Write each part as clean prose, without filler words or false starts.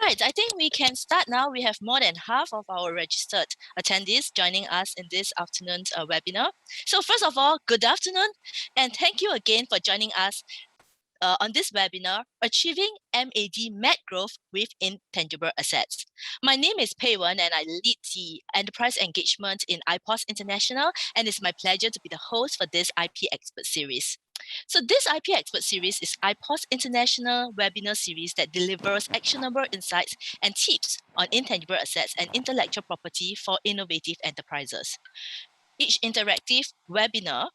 Right, I think we can start now. We have more than half of our registered attendees joining us in this afternoon's webinar. So first of all, good afternoon, and thank you again for joining us on this webinar, Achieving M.A.D. MAD Growth with Intangible Assets. My name is Pei Wen, and I lead the enterprise engagement in IPOS International, and it's my pleasure to be the host for this IP Expert Series. So this IP Expert Series is IPOS International webinar series that delivers actionable insights and tips on intangible assets and intellectual property for innovative enterprises. Each interactive webinar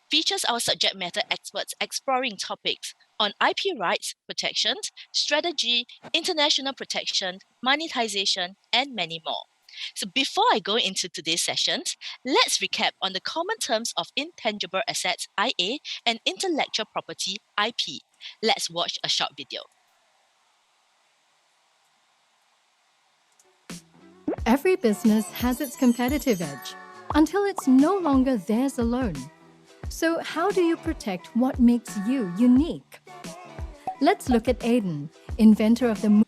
features our subject matter experts exploring topics on IP rights protection, strategy, international protection, monetization, and many more. So before I go into today's sessions, let's recap on the common terms of intangible assets IA and intellectual property IP. Let's watch a short video. Every business has its competitive edge until it's no longer theirs alone. So how do you protect what makes you unique? Let's look at Aiden, inventor of the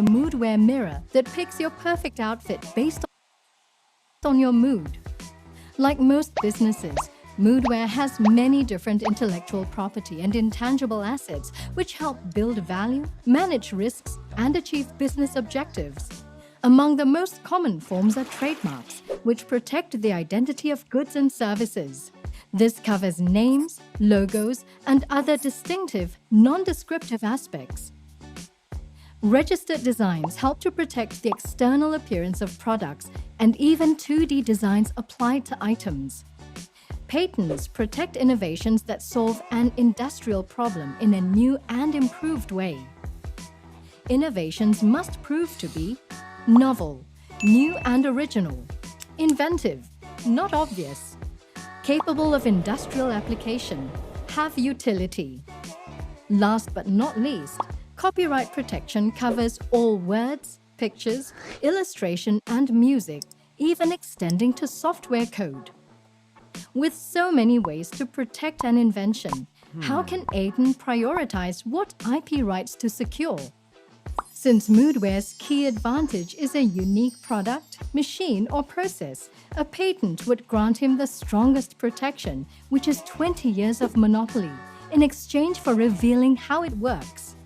mood-wear mirror that picks your perfect outfit based on your mood. Like most businesses, moodwear has many different intellectual property and intangible assets which help build value, manage risks, and achieve business objectives. Among the most common forms are trademarks, which protect the identity of goods and services. This covers names, logos, and other distinctive, non-descriptive aspects. Registered designs help to protect the external appearance of products and even 2D designs applied to items. Patents protect innovations that solve an industrial problem in a new and improved way. Innovations must prove to be novel, new and original, inventive, not obvious, capable of industrial application, have utility. Last but not least, copyright protection covers all words, pictures, illustration, and music, even extending to software code. With so many ways to protect an invention, how can Aiden prioritize what IP rights to secure? Since moodwear's key advantage is a unique product, machine, or process, a patent would grant him the strongest protection, which is 20 years of monopoly, in exchange for revealing how it works.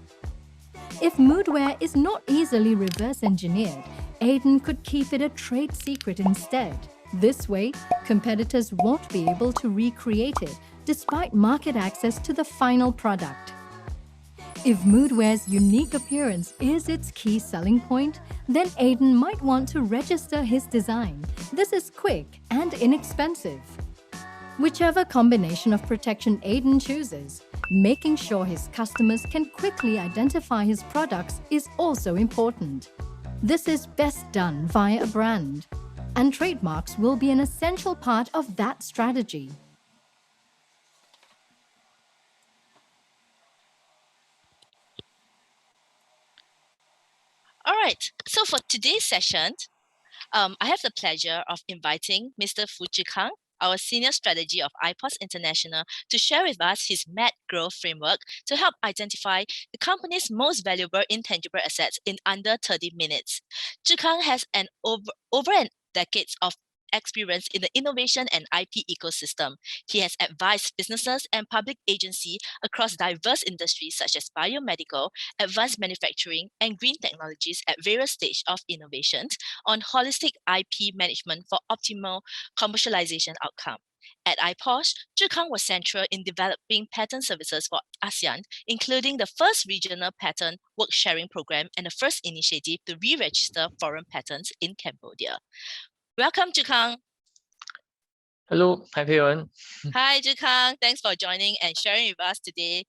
If moodwear is not easily reverse engineered, Aiden could keep it a trade secret instead. This way, competitors won't be able to recreate it, despite market access to the final product. If moodwear's unique appearance is its key selling point, then Aiden might want to register his design. This is quick and inexpensive. Whichever combination of protection Aiden chooses, making sure his customers can quickly identify his products is also important. This is best done via a brand, and trademarks will be an essential part of that strategy. All right, so for today's session, I have the pleasure of inviting Mr. Zhikang, our Senior Strategist of IPOS International, to share with us his MAD Growth framework to help identify the company's most valuable intangible assets in under 30 minutes. Zhikang has over a decade of experience in the innovation and IP ecosystem. He has advised businesses and public agencies across diverse industries such as biomedical, advanced manufacturing, and green technologies at various stages of innovation on holistic IP management for optimal commercialization outcome. At IPOS, Zhikang was central in developing patent services for ASEAN, including the first regional patent work-sharing program and the first initiative to re-register foreign patents in Cambodia. Welcome, Zhikang. Hello, hi everyone. Hi, Zhikang. Thanks for joining and sharing with us today.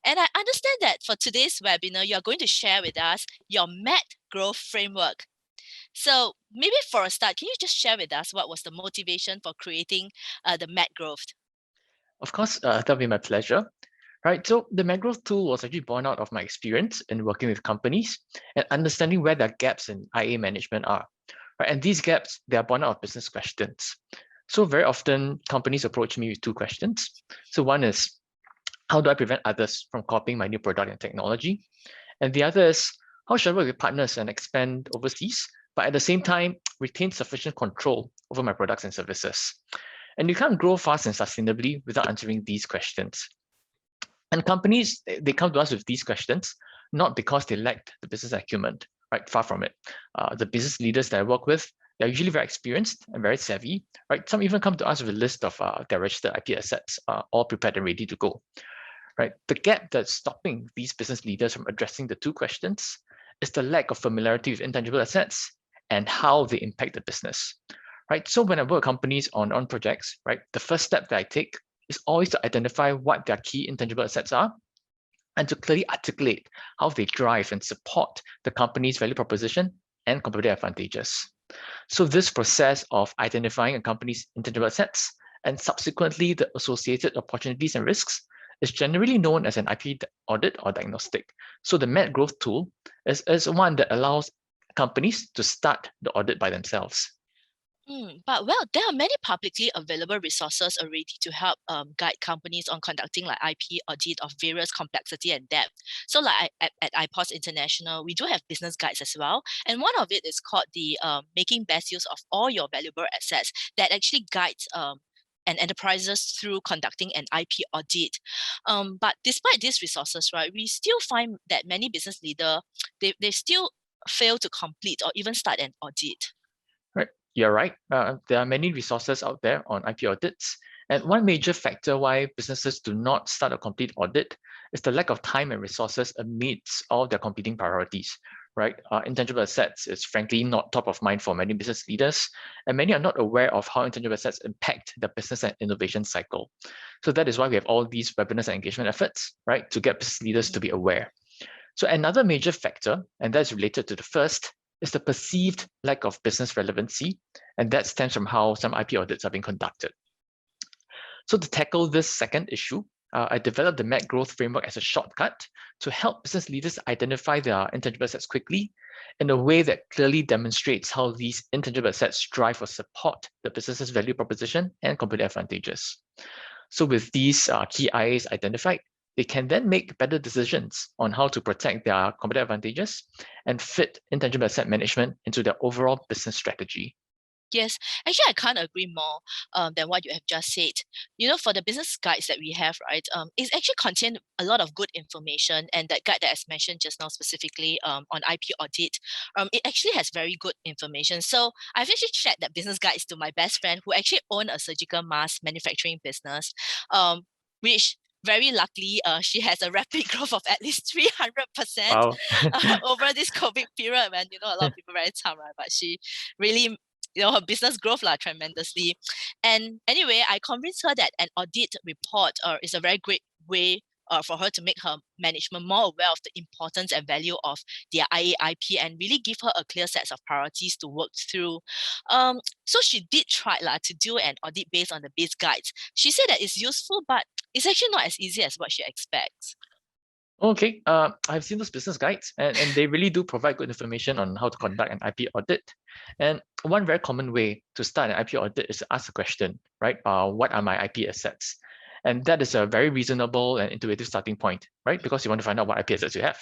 And I understand that for today's webinar, you're going to share with us your MAD Growth framework. So maybe for a start, can you just share with us what was the motivation for creating the MAD Growth? Of course, that'll be my pleasure. Right, so the MAD Growth tool was actually born out of my experience in working with companies and understanding where their gaps in IA management are. Right, and these gaps, they are born out of business questions. So very often companies approach me with two questions. So one is, how do I prevent others from copying my new product and technology? And the other is, how should I work with partners and expand overseas, but at the same time, retain sufficient control over my products and services? And you can't grow fast and sustainably without answering these questions. And companies, they come to us with these questions, not because they lacked the business acumen, right? Far from it. The business leaders that I work with, they're usually very experienced and very savvy, right? Some even come to us with a list of their registered IP assets, all prepared and ready to go, right? The gap that's stopping these business leaders from addressing the two questions is the lack of familiarity with intangible assets and how they impact the business, right? So when I work with companies on projects, right, the first step that I take is always to identify what their key intangible assets are and to clearly articulate how they drive and support the company's value proposition and competitive advantages. So this process of identifying a company's intangible assets and subsequently the associated opportunities and risks is generally known as an IP audit or diagnostic. So the MAD growth tool is one that allows companies to start the audit by themselves. But well, there are many publicly available resources already to help guide companies on conducting like IP audit of various complexity and depth. So like at IPOS International, we do have business guides as well. And one of it is called the Making Best Use of All Your Valuable Assets that actually guides and enterprises through conducting an IP audit. But despite these resources, right, we still find that many business leaders, they still fail to complete or even start an audit. Right, you're right. There are many resources out there on IP audits. And one major factor why businesses do not start a complete audit is the lack of time and resources amidst all their competing priorities, right? Intangible assets is frankly not top of mind for many business leaders, and many are not aware of how intangible assets impact the business and innovation cycle. So that is why we have all these webinars and engagement efforts, right, to get business leaders to be aware. So another major factor, and that's related to the first, is the perceived lack of business relevancy, and that stems from how some IP audits are being conducted. So to tackle this second issue, I developed the MAD growth framework as a shortcut to help business leaders identify their intangible assets quickly in a way that clearly demonstrates how these intangible assets drive or support the business's value proposition and competitive advantages. So with these key IAs identified, they can then make better decisions on how to protect their competitive advantages and fit intangible asset management into their overall business strategy. Yes, actually, I can't agree more than what you have just said. You know, for the business guides that we have, right, it's actually contain a lot of good information. And that guide that I mentioned just now, specifically on IP audit, it actually has very good information. So I've actually shared that business guides to my best friend who actually own a surgical mask manufacturing business, which very luckily, she has a rapid growth of at least 300% Wow. over this COVID period when, you know, a lot of people very tough, right? But she really, you know, her business growth tremendously. And anyway, I convinced her that an audit report is a very great way for her to make her management more aware of the importance and value of their IAIP and really give her a clear set of priorities to work through. So she did try to do an audit based on the base guides. She said that it's useful, but it's actually not as easy as what she expects. Okay, I've seen those business guides and they really do provide good information on how to conduct an IP audit. And one very common way to start an IP audit is to ask a question, right? What are my IP assets? And that is a very reasonable and intuitive starting point, right? Because you want to find out what IP assets you have,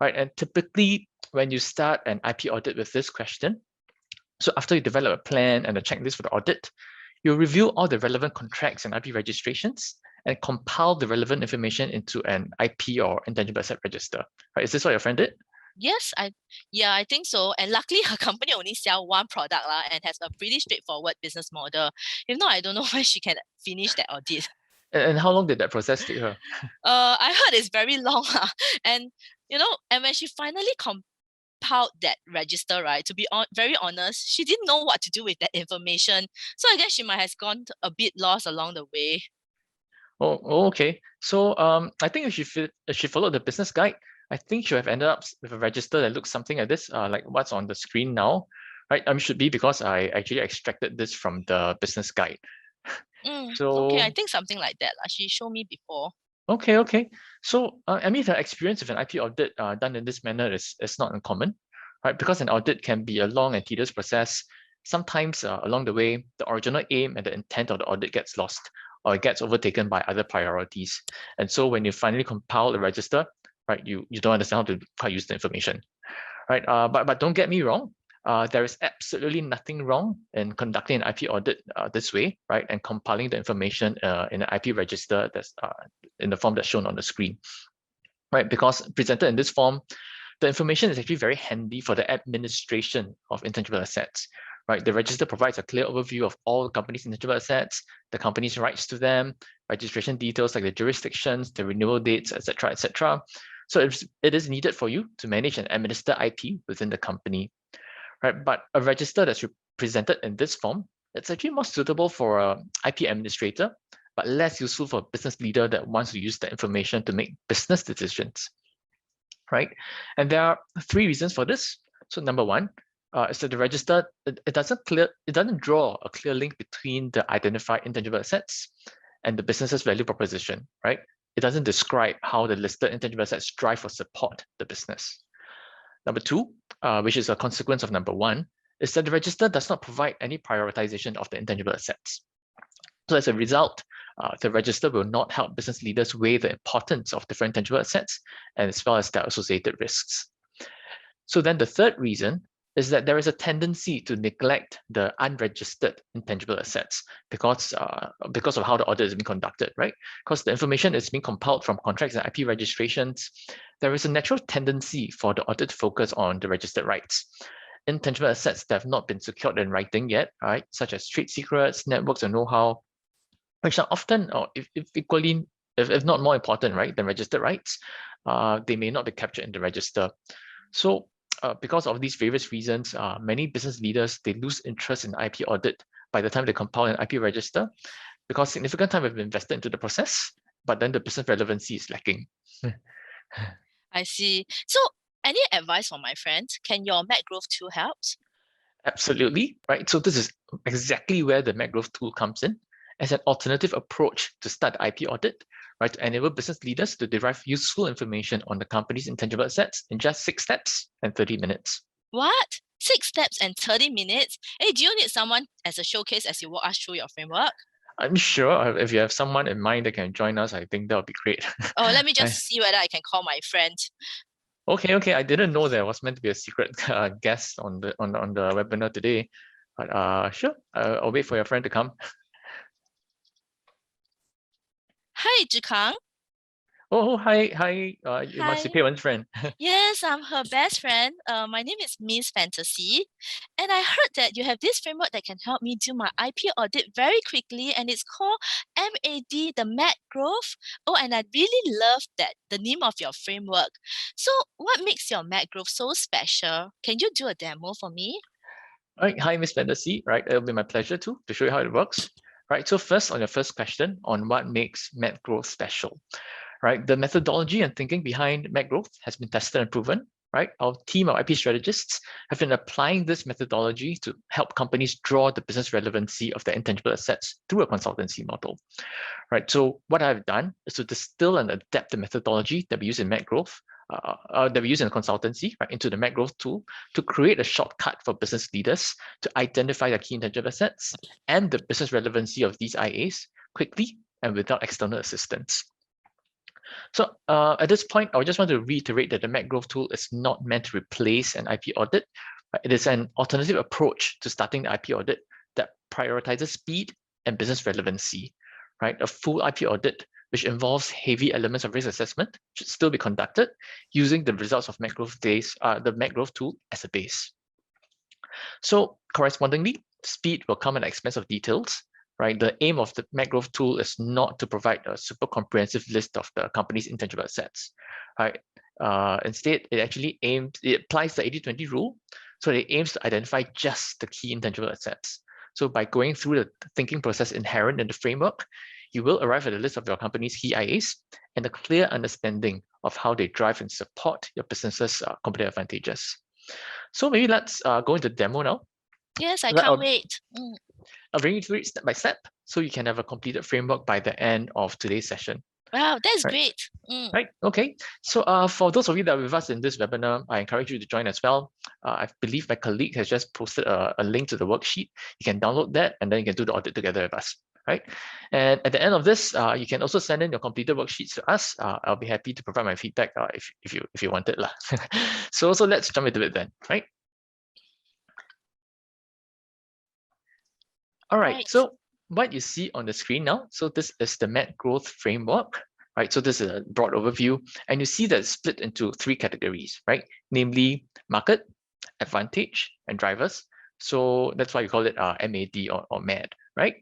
right? And typically, when you start an IP audit with this question, so after you develop a plan and a checklist for the audit, you'll review all the relevant contracts and IP registrations and compile the relevant information into an IP or intangible asset register. Right? Is this what your friend did? Yes, I think so. And luckily her company only sell one product and has a pretty straightforward business model. If not, I don't know when she can finish that audit. And how long did that process take her? I heard it's very long. And you know, and when she finally compiled that register, right, to be very honest, she didn't know what to do with that information. So I guess she might have gone a bit lost along the way. Oh, okay. So I think if she followed the business guide, I think she would have ended up with a register that looks something like this, like what's on the screen now, right? Should be because I actually extracted this from the business guide. Okay, I So think something like that. She showed me before. okay. So I mean, the experience with an IP audit done in this manner is not uncommon, right? Because an audit can be a long and tedious process. Sometimes along the way, the original aim and the intent of the audit gets lost, or it gets overtaken by other priorities. And so when you finally compile the register, right, you don't understand how to use the information, right? But don't get me wrong. There is absolutely nothing wrong in conducting an IP audit this way, right? And compiling the information in an IP register that's in the form that's shown on the screen, right? Because presented in this form, the information is actually very handy for the administration of intangible assets, right? The register provides a clear overview of all the company's intangible assets, the company's rights to them, registration details like the jurisdictions, the renewal dates, etc., etc. So it is needed for you to manage and administer IP within the company, right? But a register that's presented in this form, it's actually more suitable for an IP administrator, but less useful for a business leader that wants to use the information to make business decisions, right? And there are 3 reasons for this. So number 1 is that the register, it doesn't draw a clear link between the identified intangible assets and the business's value proposition, right? It doesn't describe how the listed intangible assets drive or support the business. Number 2, which is a consequence of number 1, is that the register does not provide any prioritization of the intangible assets. So as a result, the register will not help business leaders weigh the importance of different intangible assets and as well as their associated risks. So then the third reason is that there is a tendency to neglect the unregistered intangible assets because of how the audit is being conducted, right? Because the information is being compiled from contracts and IP registrations, there is a natural tendency for the audit to focus on the registered rights. Intangible assets that have not been secured in writing yet, right, such as trade secrets, networks, and know-how, which are often, or if not more important, right, than registered rights, they may not be captured in the register. So because of these various reasons, many business leaders, they lose interest in IP audit by the time they compile an IP register, because significant time has been invested into the process, but then the business relevancy is lacking. I see. So any advice for my friend? Can your M.A.D Growth tool help? Absolutely, right? So this is exactly where the M.A.D Growth tool comes in as an alternative approach to start the IP audit, right? To enable business leaders to derive useful information on the company's intangible assets in just 6 steps and 30 minutes. What? 6 steps and 30 minutes? Hey, do you need someone as a showcase as you walk us through your framework? I'm sure if you have someone in mind that can join us, I think that would be great. Oh, let me just see whether I can call my friend. Okay. I didn't know there was meant to be a secret guest on the webinar today, but sure. I'll wait for your friend to come. Hi, Zhikang. Oh, hi. You must be Hi. Pei Wen's friend. Yes, I'm her best friend. My name is Miss Fantasy, and I heard that you have this framework that can help me do my IP audit very quickly, and it's called M.A.D, the M.A.D Growth. Oh, and I really love that, the name of your framework. So what makes your M.A.D Growth so special? Can you do a demo for me? All right, hi, Miss Fantasy. Right, it'll be my pleasure to show you how it works. Right, so first on your first question on what makes M.A.D Growth special. Right, the methodology and thinking behind M.A.D Growth has been tested and proven. Right, our team of IP strategists have been applying this methodology to help companies draw the business relevancy of their intangible assets through a consultancy model. Right, so what I've done is to distill and adapt the methodology that we use in M.A.D Growth, that we use in consultancy, right, into the M.A.D Growth tool to create a shortcut for business leaders to identify their key intangible assets and the business relevancy of these IAs quickly and without external assistance. So at this point, I just want to reiterate that the M.A.D Growth tool is not meant to replace an IP audit. It is an alternative approach to starting the IP audit that prioritizes speed and business relevancy. Right, a full IP audit, which involves heavy elements of risk assessment, should still be conducted using the results of M.A.D Growth the M.A.D Growth tool as a base. So correspondingly, speed will come at the expense of details. Right, the aim of the M.A.D Growth tool is not to provide a super comprehensive list of the company's intangible assets. Right, instead, it applies the 80-20 rule. So it aims to identify just the key intangible assets. So by going through the thinking process inherent in the framework, you will arrive at a list of your company's key IAs and a clear understanding of how they drive and support your business's competitive advantages. So maybe let's go into the demo now. Yes, I can't wait. I'll bring you through it step by step so you can have a completed framework by the end of today's session. Wow, that's right. Great. Right, okay. So for those of you that are with us in this webinar, I encourage you to join as well. I believe my colleague has just posted a link to the worksheet. You can download that and then you can do the audit together with us. right? And at the end of this, you can also send in your completed worksheets to us. I'll be happy to provide my feedback if you want it lah. So let's jump into it then, right? All right. So what you see on the screen now, so this is the MAD growth framework, right? So this is a broad overview, and you see that it's split into 3 categories, right? Namely market, advantage, and drivers. So that's why we call it M.A.D. or M.A.D, right?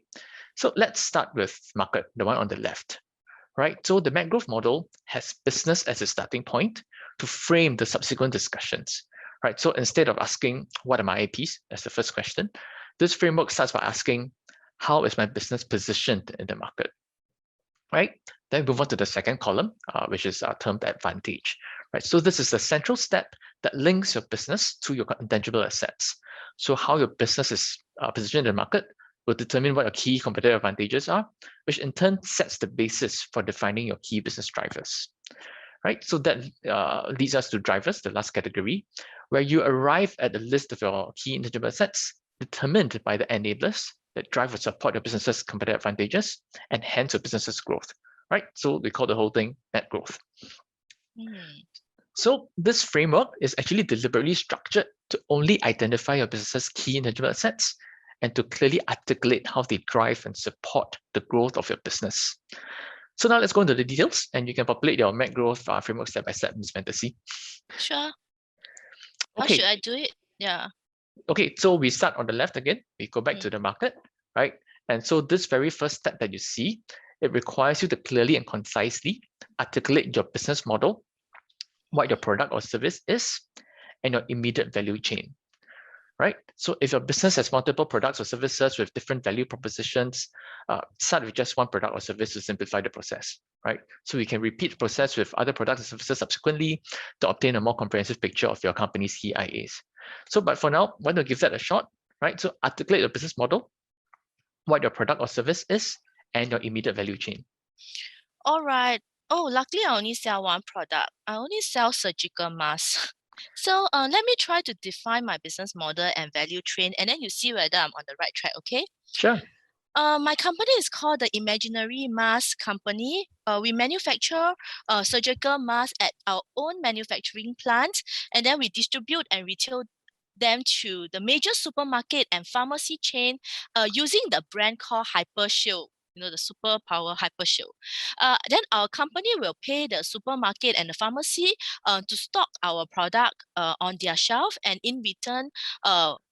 So let's start with market, the one on the left, right? So the MAD growth model has business as a starting point to frame the subsequent discussions, right? So instead of asking, what are my IPs, as the first question, this framework starts by asking, how is my business positioned in the market, right? Then move on to the second column, which is termed advantage, right? So this is the central step that links your business to your intangible assets. So how your business is positioned in the market will determine what your key competitive advantages are, which in turn sets the basis for defining your key business drivers, right? So that leads us to drivers, the last category, where you arrive at a list of your key intangible assets determined by the enablers that drive or support your business's competitive advantages and hence your business's growth, right? So we call the whole thing MAD growth. So this framework is actually deliberately structured to only identify your business's key intangible assets and to clearly articulate how they drive and support the growth of your business. So now let's go into the details, and you can populate your MAD growth framework step by step, Ms. Fantasy. Sure. Okay. How should I do it? Yeah. Okay, so we start on the left again. We go back to the market, right? And so this very first step that you see, it requires you to clearly and concisely articulate your business model, what your product or service is, and your immediate value chain, right? So if your business has multiple products or services with different value propositions, start with just one product or service to simplify the process, right? So we can repeat the process with other products and services subsequently to obtain a more comprehensive picture of your company's key IAs. So, but for now, why don't give that a shot, right? So articulate your business model, what your product or service is, and your immediate value chain. All right. Oh, luckily I only sell one product. I only sell surgical masks. So let me try to define my business model and value chain, and then you see whether I'm on the right track, okay? Sure. My company is called the Imaginary Mask Company. We manufacture surgical masks at our own manufacturing plant, and then we distribute and retail them to the major supermarket and pharmacy chain using the brand called HyperShield. You know, the superpower HyperShield. Then our company will pay the supermarket and the pharmacy to stock our product on their shelf, and in return,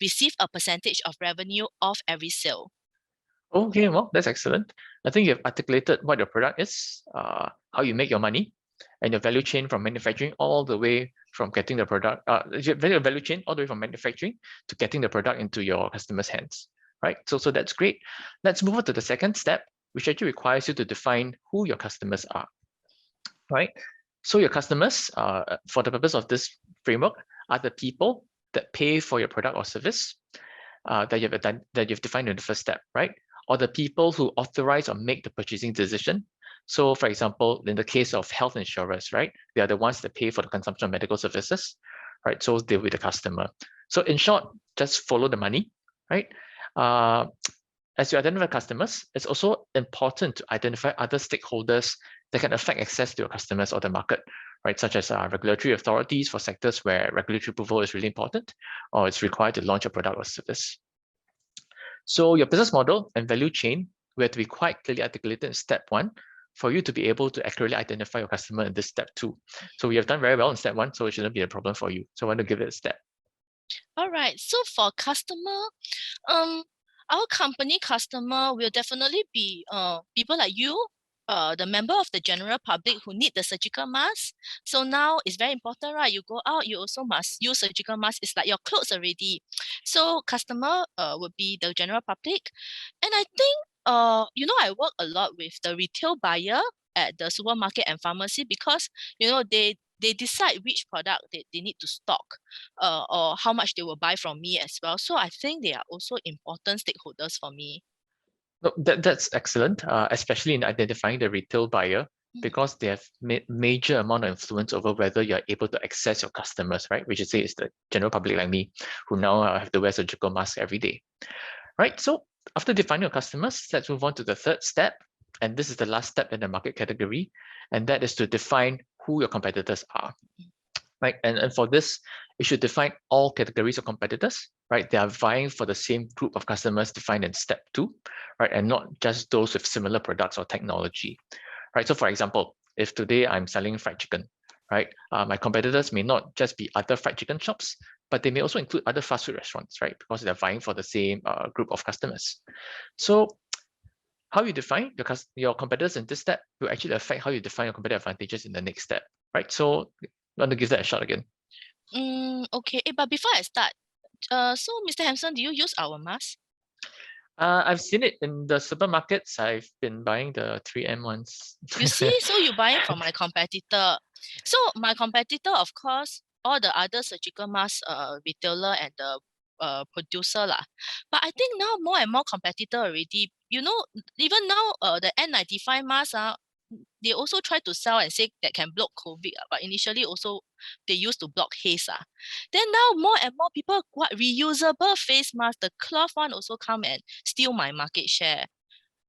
receive a percentage of revenue off every sale. Okay, well, that's excellent. I think you've articulated what your product is, how you make your money, and your value chain from manufacturing all the way from getting the product, your value chain all the way from manufacturing to getting the product into your customer's hands, right? So that's great. Let's move on to the second step, which actually requires you to define who your customers are, right? So your customers, for the purpose of this framework, are the people that pay for your product or service that you've defined in the first step, right? Or the people who authorize or make the purchasing decision. So for example, in the case of health insurers, right, they are the ones that pay for the consumption of medical services, right? So they'll be the customer. So in short, just follow the money, right? As you identify customers, it's also important to identify other stakeholders that can affect access to your customers or the market, right? Such as regulatory authorities for sectors where regulatory approval is really important, or it's required to launch a product or service. So your business model and value chain will have to be quite clearly articulated in step 1 for you to be able to accurately identify your customer in this step 2. So we have done very well in step 1, so it shouldn't be a problem for you. So I want to give it a step. All right. So for customer, our company customer will definitely be people like you, the member of the general public who need the surgical mask. So now it's very important, right? You go out, you also must use surgical mask. It's like your clothes already. So customer would be the general public. And I think, I work a lot with the retail buyer at the supermarket and pharmacy because, they decide which product they need to stock or how much they will buy from me as well. So I think they are also important stakeholders for me. No, that's excellent, especially in identifying the retail buyer, because they have major amount of influence over whether you're able to access your customers, right? Which is say is the general public like me, who now have to wear surgical masks every day, right? So after defining your customers, let's move on to the third step. And this is the last step in the market category. And that is to define who your competitors are. Right. And for this, you should define all categories of competitors, right? They are vying for the same group of customers defined in step 2, right? And not just those with similar products or technology, right? So for example, if today I'm selling fried chicken, right? My competitors may not just be other fried chicken shops, but they may also include other fast food restaurants, right? Because they're vying for the same group of customers. So how you define your competitors in this step will actually affect how you define your competitive advantages in the next step, right? So I want to give that a shot again. Okay, but before I start, so Mr. Hampson, do you use our mask? I've seen it in the supermarkets. I've been buying the 3M ones. You see, so you're buying from my competitor. So my competitor, of course, all the other surgical mask retailer and the producer lah. But I think now more and more competitor already. You know, even now the N95 mask they also try to sell and say that can block COVID. But initially also they used to block haze. Then now more and more people what reusable face mask, the cloth one also come and steal my market share.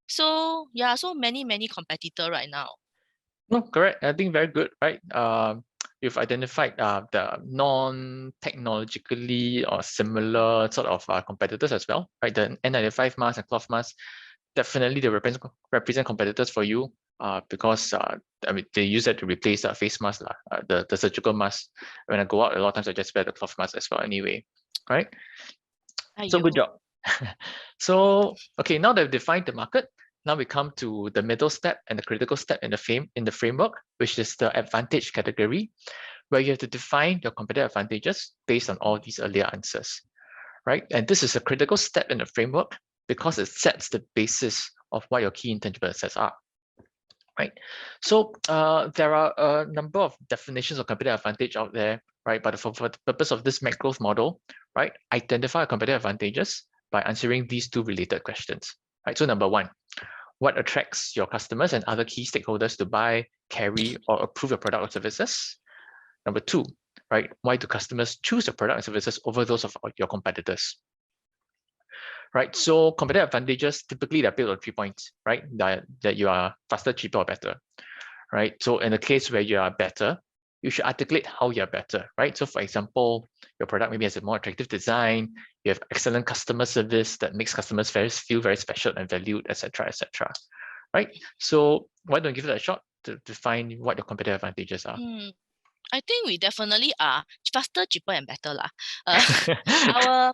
So yeah, so many competitor right now. No, correct. I think very good, right? You've identified the non-technologically or similar sort of competitors as well, right? The N95 mask and cloth mask, definitely they represent competitors for you because I mean they use that to replace the face mask, the surgical mask. When I go out, a lot of times I just wear the cloth mask as well anyway, right? So good job. So okay, now that we've defined the market, now we come to the middle step and the critical step in the framework, which is the advantage category, where you have to define your competitive advantages based on all these earlier answers, right? And this is a critical step in the framework because it sets the basis of what your key intangible assets are, right? So there are a number of definitions of competitive advantage out there, right? But for the purpose of this MAD growth model, right, identify competitive advantages by answering these two related questions, right? So number one, what attracts your customers and other key stakeholders to buy, carry, or approve your product or services? Number two, right, why do customers choose your product and services over those of your competitors? Right, so competitive advantages, typically they're built on 3 points, right? That you are faster, cheaper, or better, right? So in the case where you are better, you should articulate how you're better, right? So for example, your product maybe has a more attractive design, you have excellent customer service that makes customers feel very special and valued, etc., right? So why don't you give it a shot to define what your competitive advantages are? I think we definitely are faster, cheaper, and better lah. I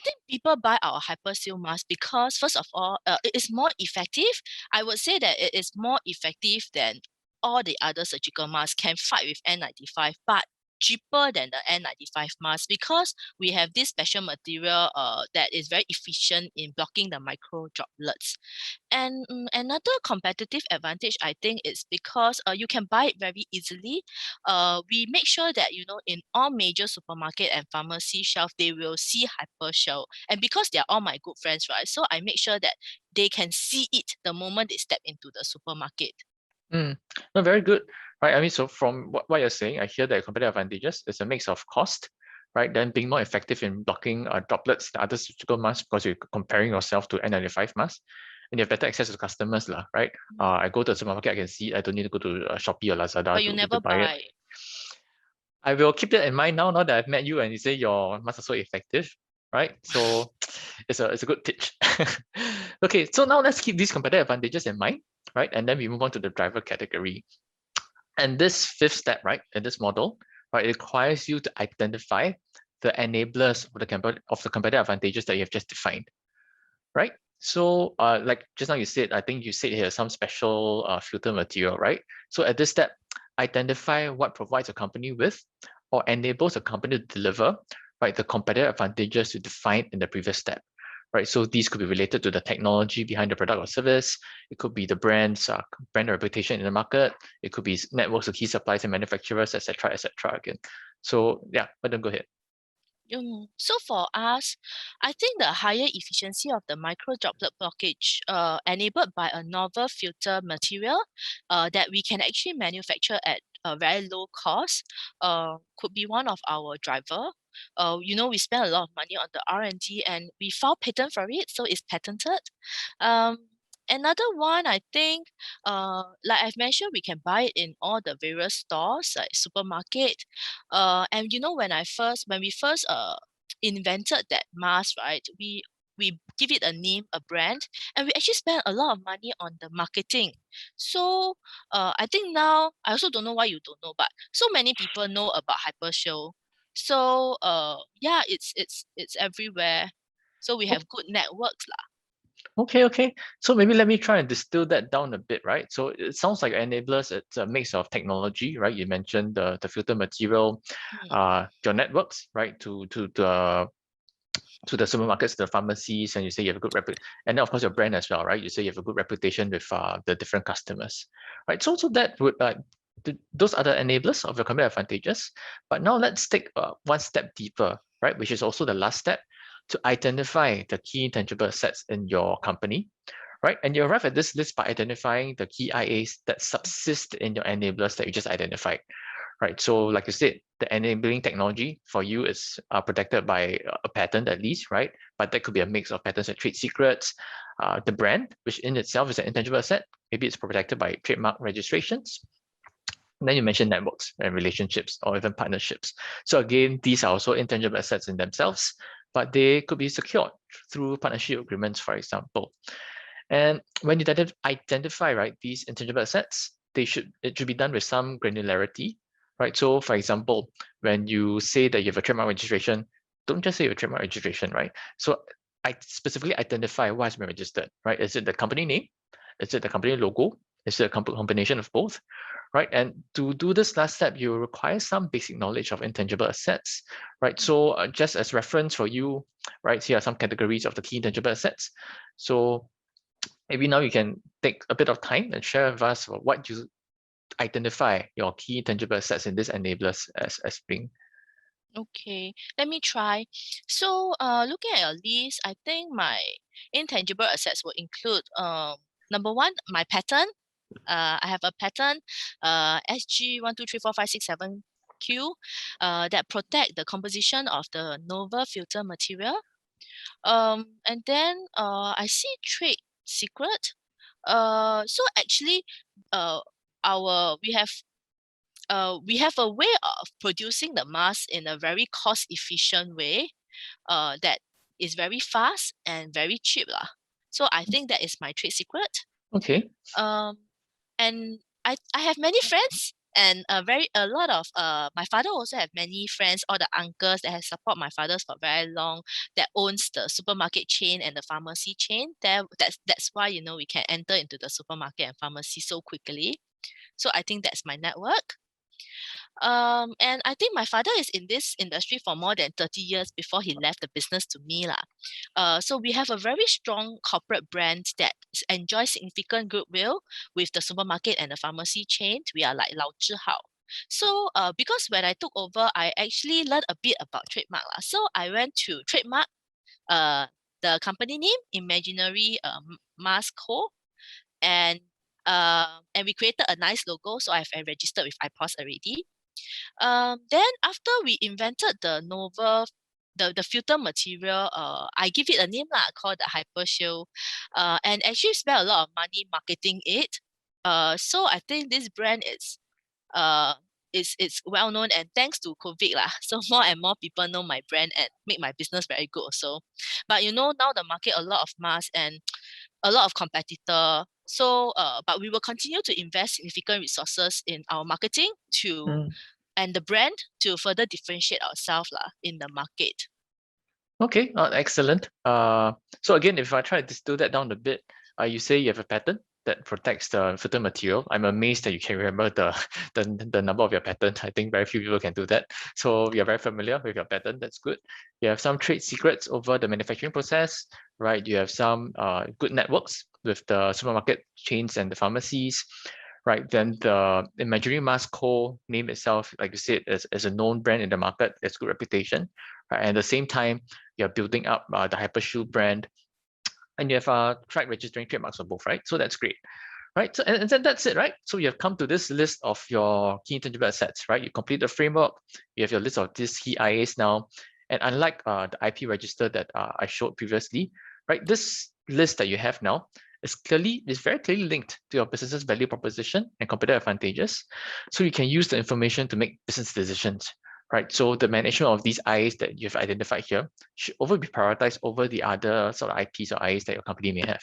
think people buy our hyperseal mask because first of all, it is more effective. I would say that it is more effective than all the other surgical masks can fight with N95, but cheaper than the N95 mask because we have this special material that is very efficient in blocking the micro droplets. And another competitive advantage, I think, is because you can buy it very easily. We make sure that, you know, in all major supermarket and pharmacy shelf, they will see HyperShell. And because they're all my good friends, right? So I make sure that they can see it the moment they step into the supermarket. No, very good, right? I mean, so from what you're saying, I hear that competitive advantages is a mix of cost, right? Then being more effective in blocking droplets, the other surgical masks, because you're comparing yourself to N95 masks, and you have better access to customers, right? I go to the supermarket, I can see it. I don't need to go to Shopee or Lazada But you never to buy it. I will keep that in mind now that I've met you and you say your masks are so effective, right? So it's a good pitch. Okay, so now let's keep these competitive advantages in mind, right? And then we move on to the driver category. And this fifth step, right, in this model, right, it requires you to identify the enablers of the competitive advantages that you have just defined, right? So like just now you said, I think you said here some special filter material, right? So at this step, identify what provides a company with or enables a company to deliver, right, the competitive advantages you defined in the previous step, right? So these could be related to the technology behind the product or service. It could be the brand's brand reputation in the market. It could be networks of key suppliers and manufacturers, etc., again. So yeah, but then go ahead. So for us, I think the higher efficiency of the micro droplet blockage enabled by a novel filter material that we can actually manufacture at a very low cost could be one of our driver. We spend a lot of money on the R&D and we filed patent for it, so it's patented. Another one, I think, like I've mentioned, we can buy it in all the various stores, like supermarket. And when we first invented that mask, right, we give it a name, a brand, and we actually spend a lot of money on the marketing. So I think now, I also don't know why you don't know, but so many people know about HyperShield. So yeah, it's everywhere. So we have good networks lah. Okay. So maybe let me try and distill that down a bit, right? So it sounds like enablers, it's a mix of technology, right? You mentioned the filter material, your networks, right? To the supermarkets, the pharmacies, and you say you have a good and then of course your brand as well, right? You say you have a good reputation with the different customers, right? So that would those are the enablers of your competitive advantages. But now let's take one step deeper, right? Which is also the last step, to identify the key intangible assets in your company, right? And you arrive at this list by identifying the key IAs that subsist in your enablers that you just identified, right? So like you said, the enabling technology for you is protected by a patent at least, right? But that could be a mix of patents and trade secrets. The brand, which in itself is an intangible asset, maybe it's protected by trademark registrations. And then you mentioned networks and relationships or even partnerships. So again, these are also intangible assets in themselves, but they could be secured through partnership agreements, for example. And when you identify, right, these intangible assets, it should be done with some granularity, right? So for example, when you say that you have a trademark registration, don't just say you have a trademark registration, right? So I specifically identify what has been registered, right? Is it the company name? Is it the company logo? Is it a combination of both, right? And to do this last step, you require some basic knowledge of intangible assets, right? So just as reference for you, right, here are some categories of the key intangible assets. So maybe now you can take a bit of time and share with us what you identify your key intangible assets in these enablers as being. Okay, let me try. So, looking at your list, I think my intangible assets will include number one, my patent. I have a patent, SG1234567Q, that protect the composition of the novel filter material. And then I see trade secret. So actually, uh, our we have a way of producing the mask in a very cost efficient way that is very fast and very cheap lah. So I think that is my trade secret. Okay. And I have many friends and a lot of my father also have many friends, all the uncles that have support my father for very long, that owns the supermarket chain and the pharmacy chain. That's why we can enter into the supermarket and pharmacy so quickly. So I think that's my network. And I think my father is in this industry for more than 30 years before he left the business to me lah. So we have a very strong corporate brand that enjoys significant goodwill with the supermarket and the pharmacy chain. We are like 老字号. So because when I took over, I actually learned a bit about trademark lah. So I went to trademark the company name, Imaginary Mask Co. And we created a nice logo. So I've registered with IPOS already. Then after we invented the novel, the filter material, I give it a name lah, called the HyperShield, and actually spent a lot of money marketing it. So I think this brand is well known, and thanks to COVID lah, so more and more people know my brand and make my business very good also. But now the market a lot of masks and a lot of competitor. So but we will continue to invest significant resources in our marketing and the brand to further differentiate ourselves in the market. Okay, excellent. So again, if I try to distill that down a bit, you say you have a patent that protects the filter material. I'm amazed that you can remember the number of your patent. I think very few people can do that. So you're very familiar with your patent. That's good. You have some trade secrets over the manufacturing process, right? You have some good networks with the supermarket chains and the pharmacies, right? Then the Imaginary Mask Co. name itself, like you said, is a known brand in the market. It's good reputation, right? And at the same time, you're building up the HyperShield brand, and you have track registering trademarks for both, right? So that's great, right? So, and then that's it, right? So you have come to this list of your key intangible assets, right? You complete the framework, you have your list of these key IAs now. And unlike the IP register that I showed previously, right? This list that you have now is very clearly linked to your business's value proposition and competitive advantages. So you can use the information to make business decisions, right? So the management of these IAs that you've identified here should be prioritized over the other sort of IPs or IAs that your company may have.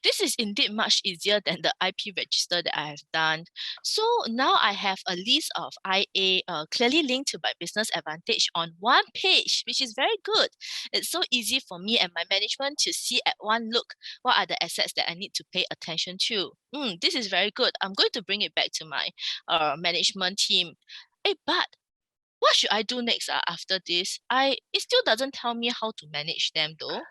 This is indeed much easier than the IP register that I have done. So now I have a list of IA clearly linked to my business advantage on one page, which is very good. It's so easy for me and my management to see at one look what are the assets that I need to pay attention to. This is very good. I'm going to bring it back to my management team. Hey, but what should I do next after this? It still doesn't tell me how to manage them though.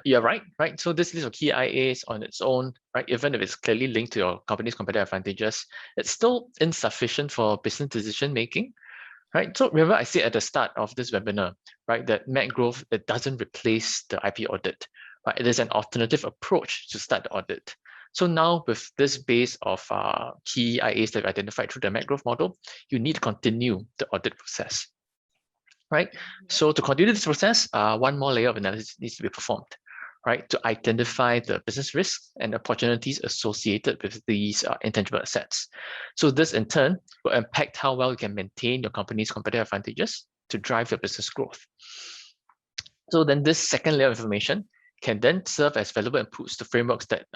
You're right. So this list of key IAs on its own, right, even if it's clearly linked to your company's competitive advantages, it's still insufficient for business decision making, right? So remember I said at the start of this webinar, right, that M.A.D growth, it doesn't replace the IP audit, but it is an alternative approach to start the audit. So now with this base of key IAs that we've identified through the M.A.D growth model, you need to continue the audit process. Right. So to continue this process, one more layer of analysis needs to be performed, right, to identify the business risks and opportunities associated with these intangible assets. So this in turn will impact how well you can maintain your company's competitive advantages to drive your business growth. So then this second layer of information can then serve as valuable inputs to frameworks that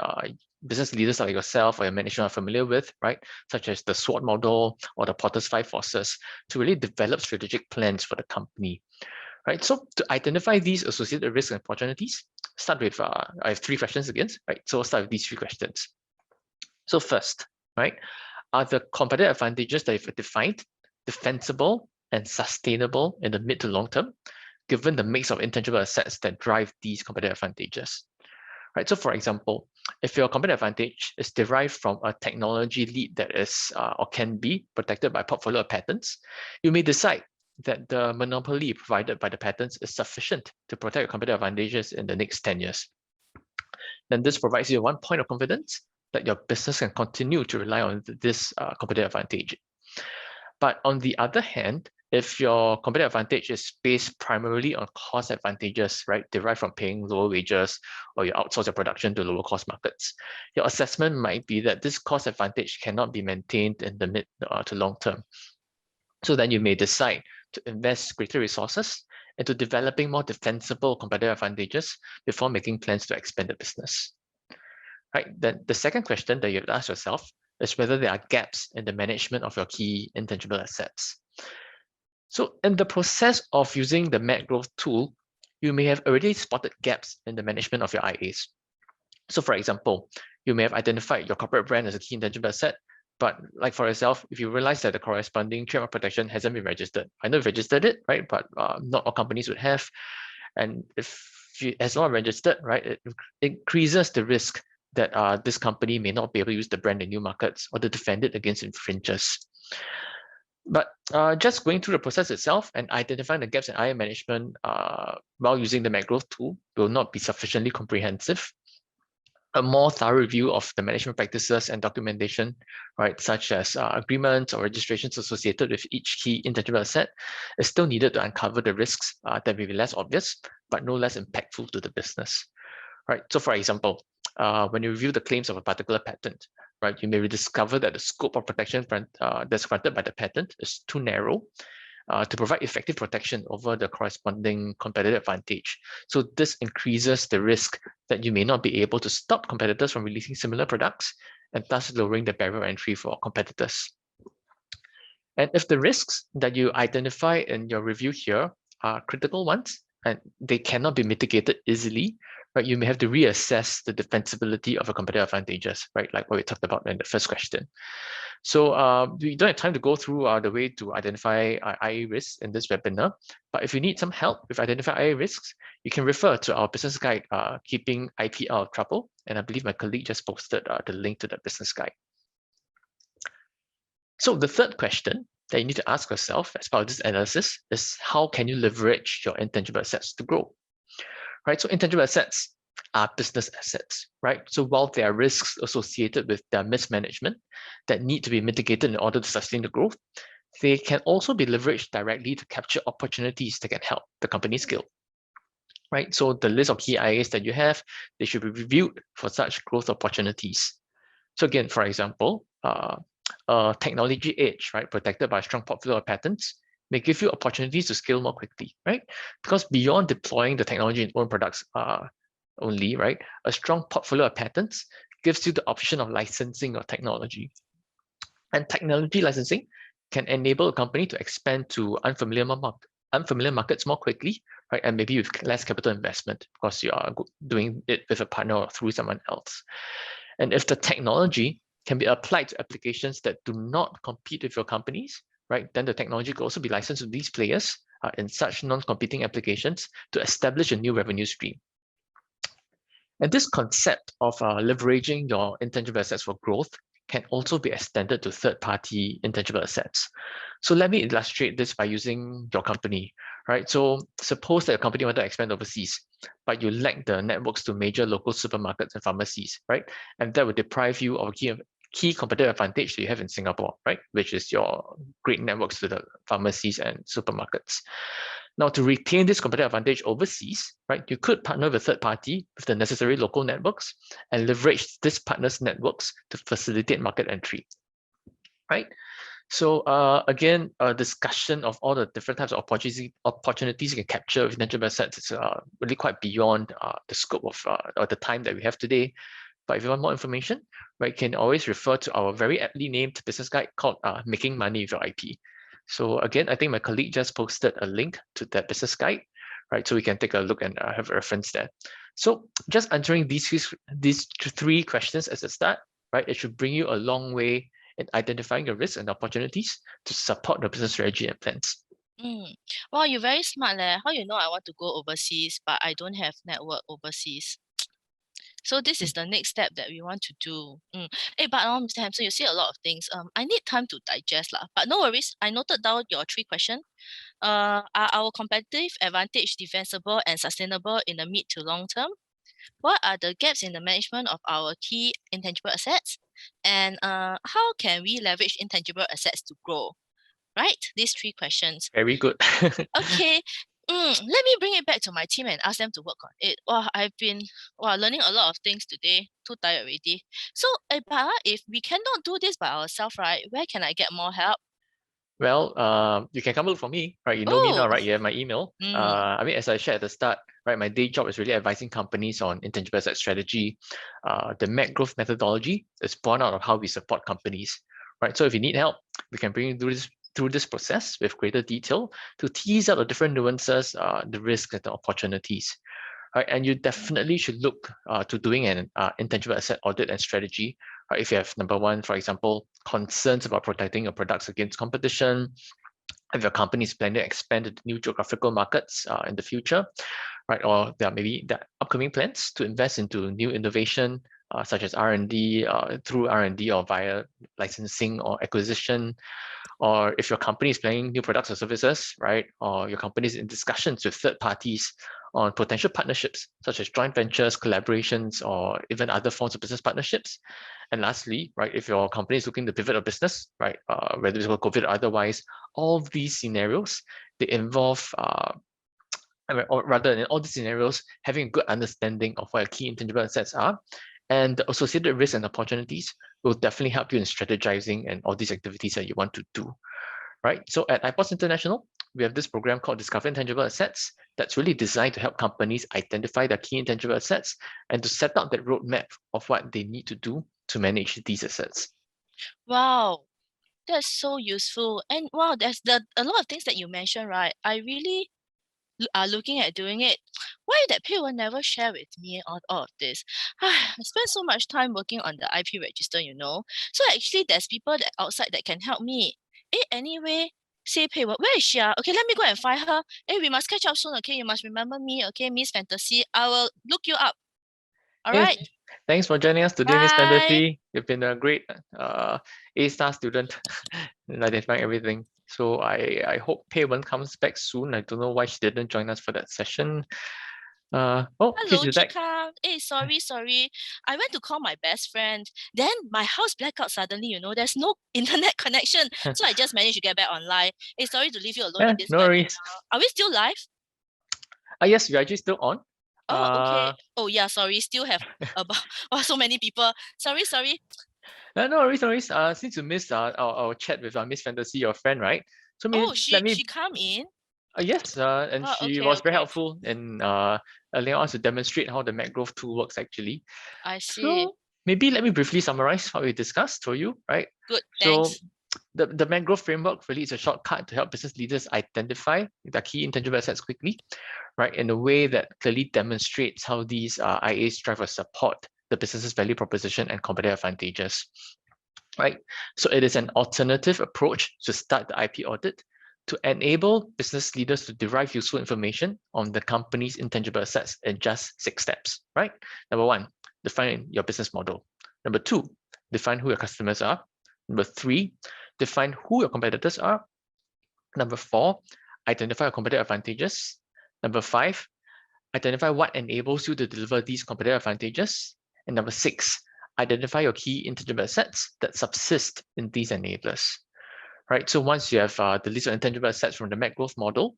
business leaders like yourself or your management are familiar with, right? Such as the SWOT model or the Porter's 5 Forces to really develop strategic plans for the company, right? So to identify these associated risks and opportunities, start with, I have 3 questions again, right? So I'll start with these 3 questions. So first, right, are the competitive advantages that you've defined defensible and sustainable in the mid to long term, given the mix of intangible assets that drive these competitive advantages, right? So for example, if your competitive advantage is derived from a technology lead that is or can be protected by a portfolio of patents, you may decide that the monopoly provided by the patents is sufficient to protect your competitive advantages in the next 10 years. Then this provides you one point of confidence that your business can continue to rely on this competitive advantage. But on the other hand, if your competitive advantage is based primarily on cost advantages, right, derived from paying lower wages or you outsource your production to lower cost markets, your assessment might be that this cost advantage cannot be maintained in the mid to long term. So then you may decide to invest greater resources into developing more defensible competitive advantages before making plans to expand the business. Right. Then the second question that you have to ask yourself is whether there are gaps in the management of your key intangible assets. So in the process of using the M.A.D growth tool, you may have already spotted gaps in the management of your IAs. So for example, you may have identified your corporate brand as a key intangible asset, but like for yourself, if you realize that the corresponding trademark protection hasn't been registered, I know you've registered it, right? But not all companies would have. And if it's not registered, right, it increases the risk that this company may not be able to use the brand in new markets or to defend it against infringers. But just going through the process itself and identifying the gaps in IA management while using the M.A.D growth tool will not be sufficiently comprehensive. A more thorough review of the management practices and documentation, right, such as agreements or registrations associated with each key intangible asset, is still needed to uncover the risks that may be less obvious, but no less impactful to the business, right? So for example, when you review the claims of a particular patent, right, you may discover that the scope of protection that's granted by the patent is too narrow to provide effective protection over the corresponding competitive advantage. So this increases the risk that you may not be able to stop competitors from releasing similar products and thus lowering the barrier of entry for competitors. And if the risks that you identify in your review here are critical ones and they cannot be mitigated easily, right, you may have to reassess the defensibility of your competitive advantages, right, like what we talked about in the first question. So we don't have time to go through the way to identify IA risks in this webinar, but if you need some help with identifying IA risks, you can refer to our business guide, Keeping IP Out of Trouble, and I believe my colleague just posted the link to that business guide. So the third question that you need to ask yourself as part of this analysis is how can you leverage your intangible assets to grow? Right, so intangible assets are business assets, right? So while there are risks associated with their mismanagement that need to be mitigated in order to sustain the growth, they can also be leveraged directly to capture opportunities that can help the company scale, right? So the list of key IAs that you have, they should be reviewed for such growth opportunities. So again, for example, technology edge, right, protected by a strong portfolio of patents, may give you opportunities to scale more quickly, right? Because beyond deploying the technology in own products only, right, a strong portfolio of patents gives you the option of licensing your technology. And technology licensing can enable a company to expand to unfamiliar markets more quickly, right? And maybe with less capital investment because you are doing it with a partner or through someone else. And if the technology can be applied to applications that do not compete with your companies, right, then the technology could also be licensed to these players in such non-competing applications to establish a new revenue stream. And this concept of leveraging your intangible assets for growth can also be extended to third-party intangible assets. So let me illustrate this by using your company, right? So suppose that your company want to expand overseas, but you lack the networks to major local supermarkets and pharmacies, right? And that would deprive you of a key competitive advantage that you have in Singapore, right? Which is your great networks to the pharmacies and supermarkets. Now, to retain this competitive advantage overseas, right, you could partner with a third party with the necessary local networks and leverage this partner's networks to facilitate market entry, right? So again, a discussion of all the different types of opportunities you can capture with intangible assets is really quite beyond the scope of or the time that we have today. But if you want more information, right, you can always refer to our very aptly named business guide called Making Money with Your IP. So again, I think my colleague just posted a link to that business guide, right? So we can take a look and have a reference there. So just answering these three questions as a start, right, it should bring you a long way in identifying your risks and opportunities to support the business strategy and plans. Wow, you're very smart, leh. How you know I want to go overseas, but I don't have network overseas? So this is the next step that we want to do. Hey, but Mr. Hampson, you say a lot of things. I need time to digest lah. But no worries. I noted down your 3 questions. Are our competitive advantage defensible and sustainable in the mid to long term? What are the gaps in the management of our key intangible assets? And how can we leverage intangible assets to grow? Right? These 3 questions. Very good. Okay. Let me bring it back to my team and ask them to work on it. Wow, I've been learning a lot of things today. Too tired already. So, but if we cannot do this by ourselves, right? Where can I get more help? Well, you can come look for me, right? You know me now, right? You have my email. I mean, as I shared at the start, right, my day job is really advising companies on intangible asset strategy. The M.A.D growth methodology is born out of how we support companies, right? So if you need help, we can bring you through this process with greater detail to tease out the different nuances, the risks and the opportunities. Right, and you definitely should look to doing an intangible asset audit and strategy. Right, if you have number one, for example, concerns about protecting your products against competition, if your company is planning to expand to new geographical markets in the future, right, or there are maybe the upcoming plans to invest into new innovation such as R&D through R&D or via licensing or acquisition, or if your company is planning new products or services, right, or your company is in discussions with third parties on potential partnerships, such as joint ventures, collaborations, or even other forms of business partnerships. And lastly, right, if your company is looking to pivot a business, right, whether it's COVID or otherwise, all of these scenarios, they involve, or rather in all these scenarios, having a good understanding of what your key intangible assets are, and the associated risks and opportunities will definitely help you in strategizing and all these activities that you want to do, right? So at iPods International, we have this program called Discover Intangible Assets that's really designed to help companies identify their key intangible assets and to set out that roadmap of what they need to do to manage these assets. Wow, that's so useful. And wow, there's a lot of things that you mentioned, right? I really are looking at doing it. Why that people never share with me all of this? I spent so much time working on the IP register, you know. So actually, there's people that outside that can help me. Anyway, say Pei, where is she? Okay, let me go and find her. We must catch up soon. Okay, you must remember me. Okay, Miss Fantasy, I will look you up. All Hey, right. thanks for joining us today, Miss Bye. Fantasy. You've been a great A-star student in identifying everything. So I hope Pei Wen comes back soon. I don't know why she didn't join us for that session. Hello, she's back. Zhikang. Hey, sorry. I went to call my best friend. Then my house blacked out suddenly, there's no internet connection. So I just managed to get back online. Hey, sorry to leave you alone in this No worries. webinar. Are we still live? Yes, we are actually still on. Oh, okay. Oh, yeah, sorry. Still have about so many people. Sorry. No worries. Since you missed our chat with Miss Fantasy, your friend, right? So maybe Oh, let she me. come in? Yes, and Oh, she okay. was very helpful in allowing us to demonstrate how the MAD Growth tool works actually. I see. So maybe let me briefly summarize what we discussed for you, right? Good, So thanks. the MAD Growth framework really is a shortcut to help business leaders identify their key intangible assets quickly, right? In a way that clearly demonstrates how these IAs drive or support the business's value proposition and competitive advantages, right? So it is an alternative approach to start the IP audit to enable business leaders to derive useful information on the company's intangible assets in just 6 steps, right? Number 1, define your business model. Number 2, define who your customers are. Number 3, define who your competitors are. Number 4, identify your competitive advantages. Number 5, identify what enables you to deliver these competitive advantages. And number 6, identify your key intangible assets that subsist in these enablers. Right. So once you have the list of intangible assets from the MAD growth model,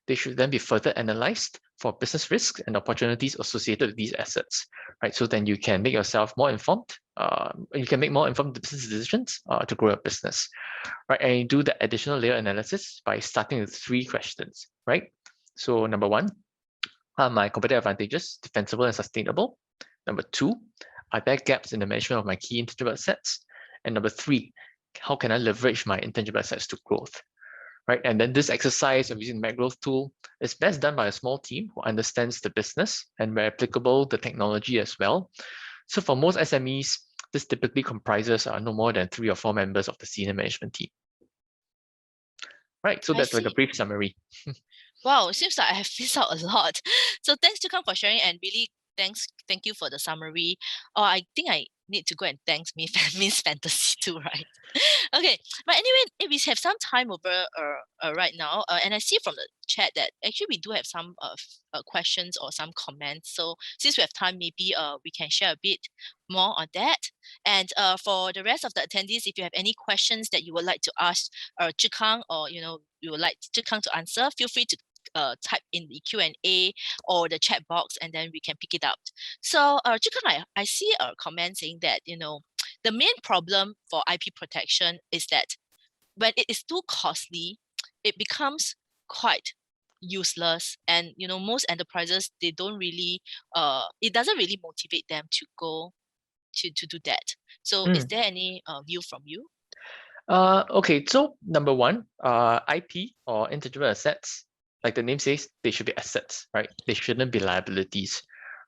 they should then be further analyzed for business risks and opportunities associated with these assets. Right. So then you can make yourself more informed. You can make more informed business decisions to grow your business. Right. And you do the additional layer analysis by starting with 3 questions. Right. So number 1, are my competitive advantages defensible and sustainable? Number 2, are there gaps in the management of my key intangible assets? And number 3, how can I leverage my intangible assets to growth? Right. And then this exercise of using the MAD growth tool is best done by a small team who understands the business and, where applicable, the technology as well. So for most SMEs, this typically comprises no more than 3 or 4 members of the senior management team. Right. So I that's like a see. brief summary. Wow, it seems like I have missed out a lot. So thanks to come for sharing, and really thank you for the summary. Oh, I think I need to go and thank Miss Fantasy too, right? Okay, but anyway, if we have some time over right now, and I see from the chat that actually we do have some questions or some comments. So since we have time, maybe we can share a bit more on that. And for the rest of the attendees, if you have any questions that you would like to ask Zhikang, or you would like Zhikang to answer, feel free to type in the Q&A or the chat box, and then we can pick it up. So Zhikang, I see a comment saying that the main problem for IP protection is that when it is too costly, it becomes quite useless, and most enterprises, they don't really it doesn't really motivate them to go to do that. So is there any view from you? Okay, so number 1, IP or intangible assets, like the name says, they should be assets, right? They shouldn't be liabilities,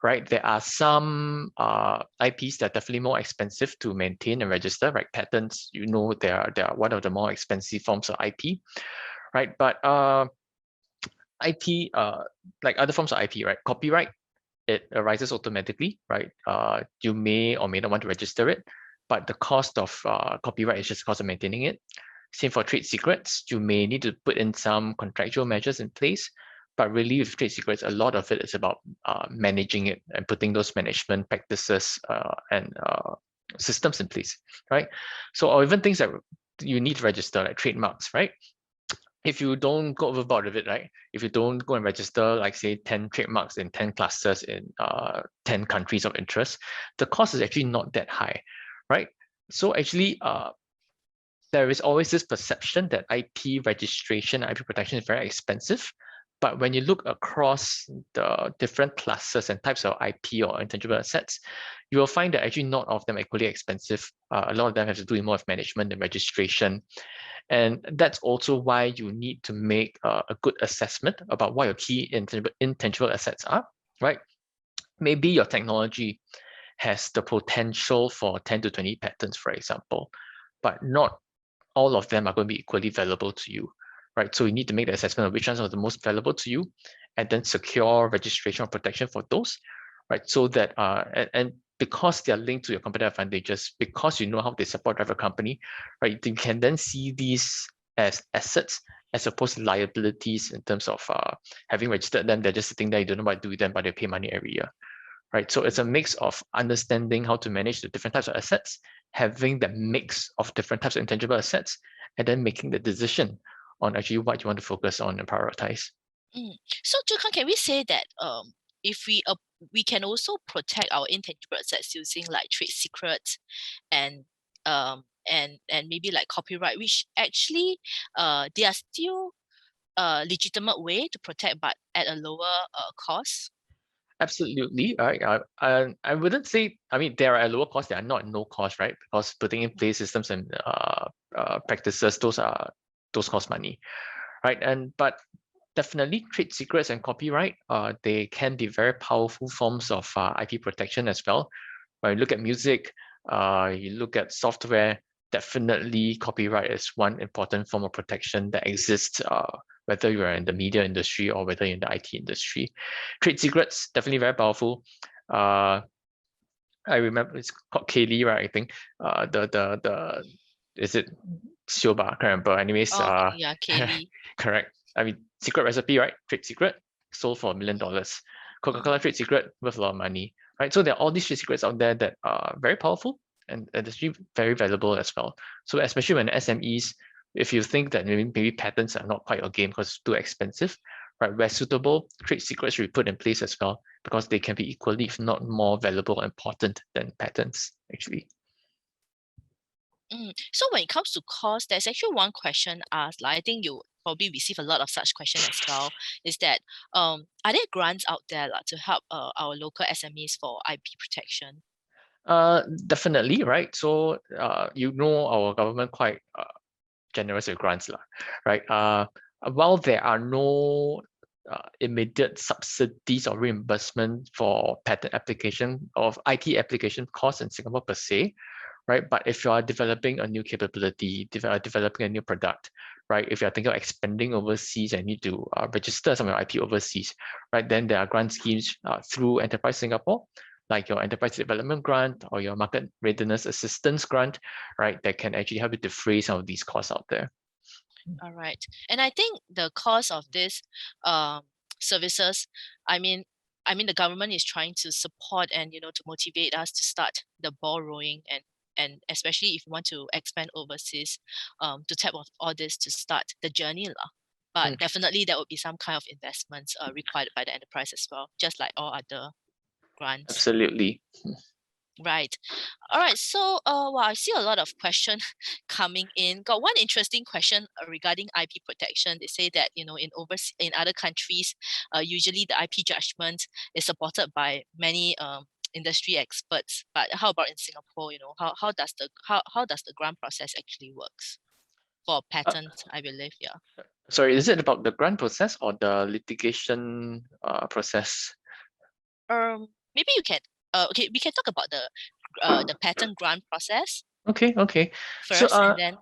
right? There are some IPs that are definitely more expensive to maintain and register, right? Patents, they are one of the more expensive forms of IP, right? But IP, like other forms of IP, right? Copyright, it arises automatically, right? You may or may not want to register it, but the cost of copyright is just the cost of maintaining it. Same for trade secrets. You may need to put in some contractual measures in place, but really with trade secrets, a lot of it is about managing it and putting those management practices and systems in place, right? So, or even things that you need to register, like trademarks, right? If you don't go overboard with it, right? If you don't go and register, like say 10 trademarks in 10 clusters in 10 countries of interest, the cost is actually not that high, right? So actually, there is always this perception that IP registration, IP protection is very expensive. But when you look across the different classes and types of IP or intangible assets, you will find that actually not all of them are equally expensive. A lot of them have to do more with management and registration. And that's also why you need to make a good assessment about what your key intangible assets are, right? Maybe your technology has the potential for 10 to 20 patents, for example, but not all of them are going to be equally valuable to you, right? So you need to make the assessment of which ones are the most valuable to you, and then secure registration or protection for those, right? So that and because they are linked to your competitive advantages, because you know how they support drive a company, right? You can then see these as assets as opposed to liabilities in terms of having registered them. They're just sitting there, you don't know what to do with them, but they pay money every year. Right. So it's a mix of understanding how to manage the different types of assets, having the mix of different types of intangible assets, and then making the decision on actually what you want to focus on and prioritize. So Zhikang, can we say that if we can also protect our intangible assets using like trade secrets and maybe like copyright, which actually they are still a legitimate way to protect, but at a lower cost? Absolutely. Right. I wouldn't say, I mean, they are at lower cost, they are not no cost, right? Because putting in place systems and practices, those cost money, right? But definitely trade secrets and copyright, they can be very powerful forms of IP protection as well. When you look at music, you look at software, definitely copyright is one important form of protection that exists, whether you're in the media industry or whether you're in the IT industry. Trade secrets, definitely very powerful. I remember it's called Kaylee, right? I think is it Sioba? I can't remember. Anyways, Oh, yeah, Kaylee. correct. I mean, secret recipe, right? Trade secret sold for $1 million. Coca-Cola trade secret worth a lot of money, right? So there are all these trade secrets out there that are very powerful and actually very valuable as well. So especially when SMEs, if you think that maybe patents are not quite your game because it's too expensive, right? Where suitable, trade secrets should be put in place as well because they can be equally, if not more valuable and important than patents, actually. So when it comes to cost, there's actually one question asked, like I think you probably receive a lot of such questions as well, is that are there grants out there like, to help our local SMEs for IP protection? Definitely, right? So our government quite generous with grants, right? While there are no immediate subsidies or reimbursement for patent application of IT application costs in Singapore per se, right? But if you are developing a new capability, developing a new product, right? If you're thinking of expanding overseas and need to register some of your IP overseas, right? Then there are grant schemes through Enterprise Singapore, like your Enterprise Development Grant or your Market Readiness Assistance Grant, right? That can actually help you defray some of these costs out there. All right. And I think the cost of this services, I mean, the government is trying to support and to motivate us to start the ball rolling, and especially if you want to expand overseas, to tap of all this to start the journey lah. But definitely there would be some kind of investments required by the enterprise as well, just like all other grants. Absolutely. Right. All right. So, well, I see a lot of questions coming in. Got one interesting question regarding IP protection. They say that in in other countries, usually the IP judgment is supported by many industry experts. But how about in Singapore? How does the grant process actually works for patent? I believe, yeah. Sorry, is it about the grant process or the litigation process? Maybe you can. Okay, we can talk about the patent grant process Okay. So first, and then.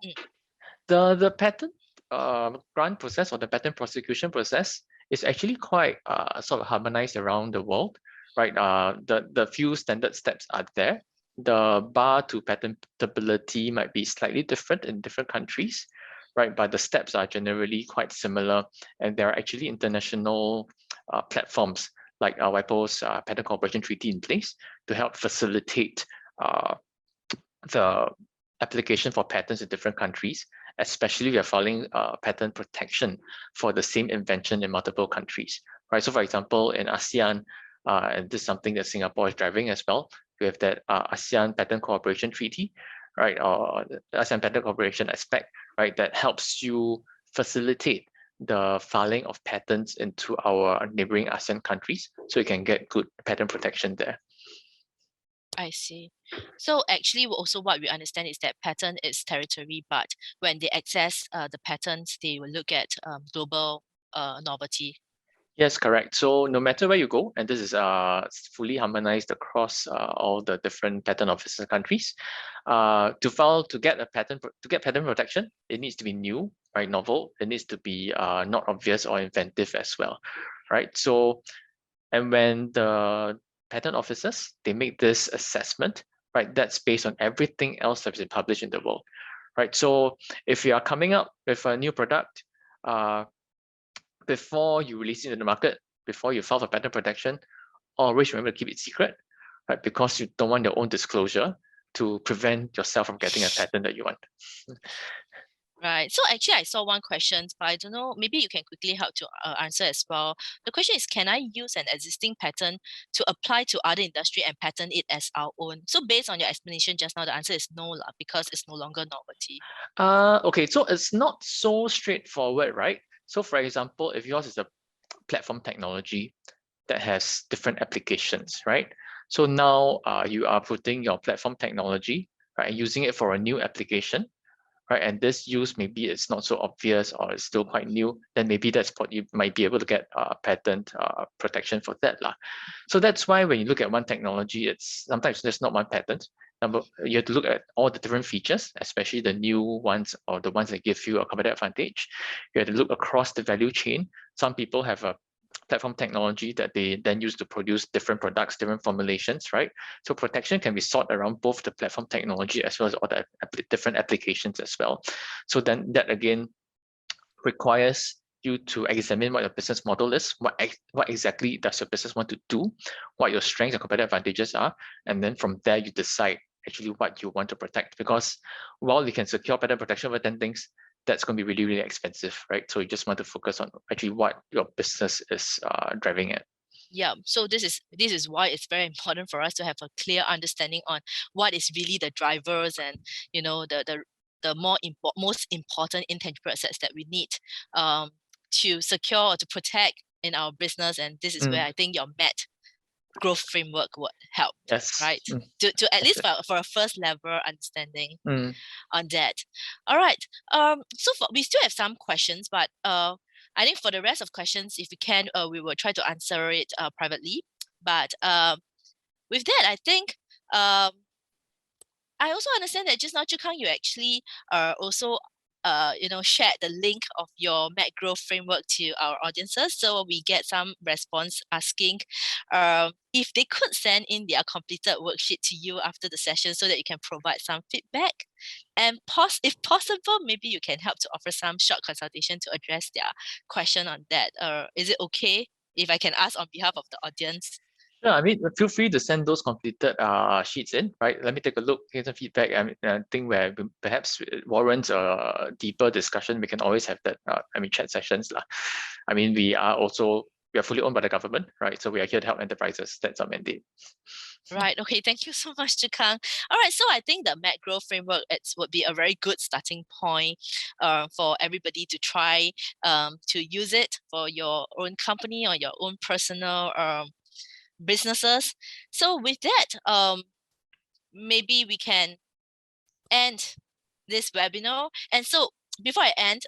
the patent grant process or the patent prosecution process is actually quite sort of harmonized around the world, right? The few standard steps are there. The bar to patentability might be slightly different in different countries, right? But the steps are generally quite similar, and there are actually international platforms like WIPO's Patent Cooperation Treaty in place to help facilitate the application for patents in different countries, especially if you're filing patent protection for the same invention in multiple countries, right? So for example, in ASEAN, and this is something that Singapore is driving as well, we have that ASEAN Patent Cooperation Treaty, right? Or the ASEAN Patent Cooperation aspect, right? That helps you facilitate the filing of patents into our neighboring ASEAN countries, so you can get good patent protection there. I see. So actually, also what we understand is that patent is territory, but when they access the patents, they will look at global novelty. Yes, correct. So no matter where you go, and this is fully harmonized across all the different patent officer countries, to get patent protection, it needs to be new, right? Novel. It needs to be not obvious or inventive as well, right? So, and when the patent officers they make this assessment, right? That's based on everything else that's been published in the world, right? So if you are coming up with a new product, before you release it into the market, before you file for patent protection, always remember to keep it secret, right? Because you don't want your own disclosure to prevent yourself from getting a patent that you want. Right. So actually, I saw one question, but I don't know, maybe you can quickly help to answer as well. The question is, can I use an existing patent to apply to other industry and patent it as our own? So based on your explanation just now, the answer is no, because it's no longer novelty. Okay, so it's not so straightforward, right? So for example, if yours is a platform technology that has different applications, right? So now you are putting your platform technology, right, and using it for a new application, right? And this use maybe it's not so obvious or it's still quite new, then maybe that's what you might be able to get patent protection for that lah. So that's why when you look at one technology, it's sometimes there's not one patent. You have to look at all the different features, especially the new ones or the ones that give you a competitive advantage. You have to look across the value chain. Some people have a platform technology that they then use to produce different products, different formulations, right? So protection can be sought around both the platform technology as well as all the different applications as well. So then that again requires you to examine what your business model is, what exactly does your business want to do, what your strengths and competitive advantages are, and then from there you decide actually what you want to protect. Because while you can secure patent protection for 10 things, that's going to be really, really expensive, right? So you just want to focus on actually what your business is driving at. Yeah, so this is why it's very important for us to have a clear understanding on what is really the drivers and the most important intangible assets that we need to secure or to protect in our business. And this is where I think your M.A.D growth framework would help, Yes. right? To at least for a first level understanding on that. All right. We still have some questions, but I think for the rest of questions, if we can, we will try to answer it privately. But with that, I think I also understand that just now, Zhikang, you actually also shared the link of your M.A.D growth framework to our audiences. So we get some response asking if they could send in their completed worksheet to you after the session so that you can provide some feedback. And if possible, maybe you can help to offer some short consultation to address their question on that. Is it okay if I can ask on behalf of the audience? Yeah, I mean, feel free to send those completed sheets in, right? Let me take a look, get some feedback. I think where perhaps it warrants a deeper discussion, we can always have that, chat sessions lah. I mean, we are fully owned by the government, right? So we are here to help enterprises. That's our mandate. Right. Okay. Thank you so much, Zhikang. All right. So I think the M.A.D growth framework would be a very good starting point for everybody to try to use it for your own company or your own personal businesses. So with that, maybe we can end this webinar. And so before I end,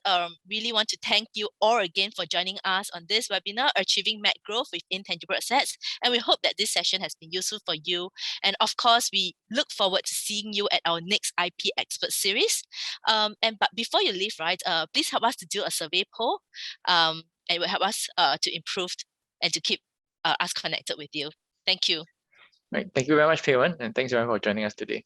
really want to thank you all again for joining us on this webinar, Achieving M.A.D Growth with Intangible Assets. And we hope that this session has been useful for you. And of course, we look forward to seeing you at our next IP Expert series. But before you leave, right, please help us to do a survey poll. And it will help us to improve and to keep us connected with you. Thank you. Right. Thank you very much, Pei Wen, and thanks everyone for joining us today.